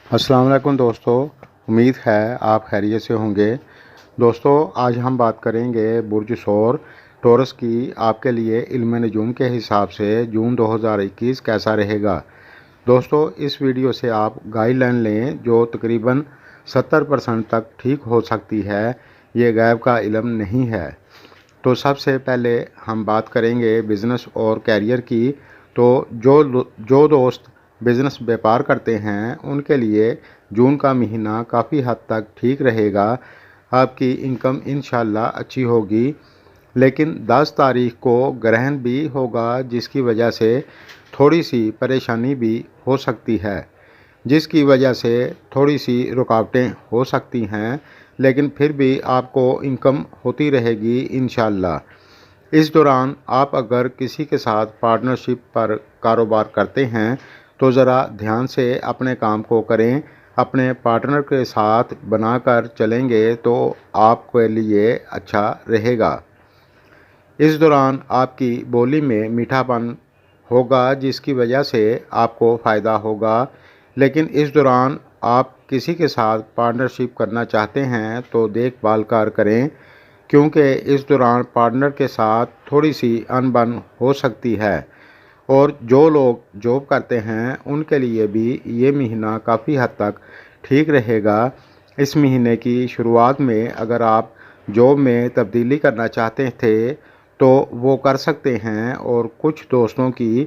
अस्सलाम वालेकुम दोस्तों, उम्मीद है आप खैरियत से होंगे। दोस्तों, आज हम बात करेंगे बुर्ज सौर टॉरस की आपके लिए इल्म नजूम के हिसाब से जून 2021 कैसा रहेगा। दोस्तों, इस वीडियो से आप गाइडलाइन लें जो तकरीबन 70% तक ठीक हो सकती है। ये गैब का इल्म नहीं है। तो सबसे पहले हम बात करेंगे बिज़नेस और कैरियर की। तो जो दोस्त बिज़नेस व्यापार करते हैं उनके लिए जून का महीना काफ़ी हद तक ठीक रहेगा। आपकी इनकम इंशाल्लाह अच्छी होगी, लेकिन 10 तारीख को ग्रहण भी होगा जिसकी वजह से थोड़ी सी परेशानी भी हो सकती है, जिसकी वजह से थोड़ी सी रुकावटें हो सकती हैं, लेकिन फिर भी आपको इनकम होती रहेगी इंशाल्लाह। इस दौरान आप अगर किसी के साथ पार्टनरशिप पर कारोबार करते हैं तो ज़रा ध्यान से अपने काम को करें। अपने पार्टनर के साथ बनाकर चलेंगे तो आपके लिए अच्छा रहेगा। इस दौरान आपकी बोली में मीठापन होगा जिसकी वजह से आपको फ़ायदा होगा, लेकिन इस दौरान आप किसी के साथ पार्टनरशिप करना चाहते हैं तो देखभाल कर करें, क्योंकि इस दौरान पार्टनर के साथ थोड़ी सी अनबन हो सकती है। और जो लोग जॉब करते हैं उनके लिए भी ये महीना काफ़ी हद तक ठीक रहेगा। इस महीने की शुरुआत में अगर आप जॉब में तब्दीली करना चाहते थे तो वो कर सकते हैं, और कुछ दोस्तों की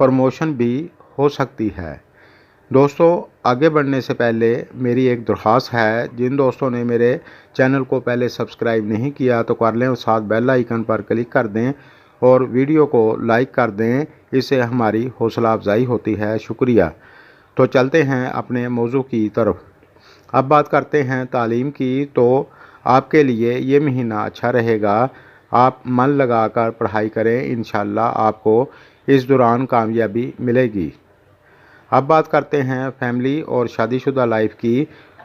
प्रमोशन भी हो सकती है। दोस्तों, आगे बढ़ने से पहले मेरी एक दरख्वास्त है, जिन दोस्तों ने मेरे चैनल को पहले सब्सक्राइब नहीं किया तो कर लें और साथ बेल आइकन पर क्लिक कर दें और वीडियो को लाइक कर दें। इससे हमारी हौसला अफजाई होती है। शुक्रिया। तो चलते हैं अपने मौजू की तरफ। अब बात करते हैं तालीम की। तो आपके लिए ये महीना अच्छा रहेगा। आप मन लगाकर पढ़ाई करें, इंशाल्लाह आपको इस दौरान कामयाबी मिलेगी। अब बात करते हैं फैमिली और शादीशुदा लाइफ की।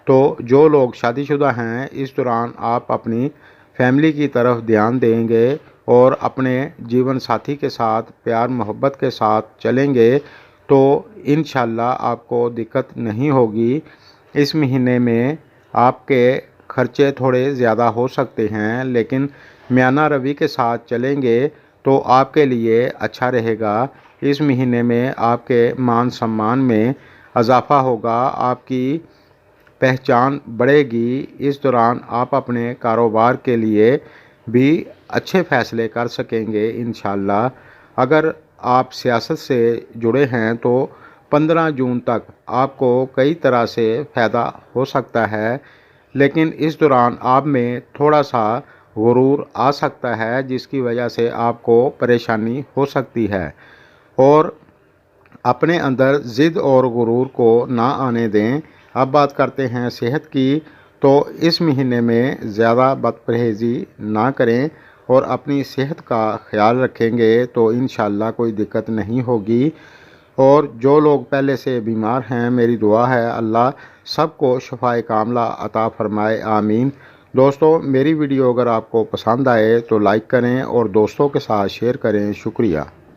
तो जो लोग शादीशुदा हैं इस दौरान आप अपनी फैमिली की तरफ ध्यान देंगे और अपने जीवन साथी के साथ प्यार मोहब्बत के साथ चलेंगे तो इंशाल्लाह आपको दिक्कत नहीं होगी। इस महीने में आपके खर्चे थोड़े ज़्यादा हो सकते हैं, लेकिन म्याना रवि के साथ चलेंगे तो आपके लिए अच्छा रहेगा। इस महीने में आपके मान सम्मान में इजाफ़ा होगा, आपकी पहचान बढ़ेगी। इस दौरान आप अपने कारोबार के लिए भी अच्छे फ़ैसले कर सकेंगे इंशाल्लाह। अगर आप सियासत से जुड़े हैं तो 15 जून तक आपको कई तरह से फ़ायदा हो सकता है, लेकिन इस दौरान आप में थोड़ा सा गुरूर आ सकता है जिसकी वजह से आपको परेशानी हो सकती है। और अपने अंदर ज़िद और गुरूर को ना आने दें। अब बात करते हैं सेहत की। तो इस महीने में ज़्यादा बदपरहेज़ी ना करें और अपनी सेहत का ख्याल रखेंगे तो इंशाल्लाह कोई दिक्कत नहीं होगी। और जो लोग पहले से बीमार हैं, मेरी दुआ है अल्लाह सबको शफाए कामला अता फ़रमाए, आमीन। दोस्तों, मेरी वीडियो अगर आपको पसंद आए तो लाइक करें और दोस्तों के साथ शेयर करें। शुक्रिया।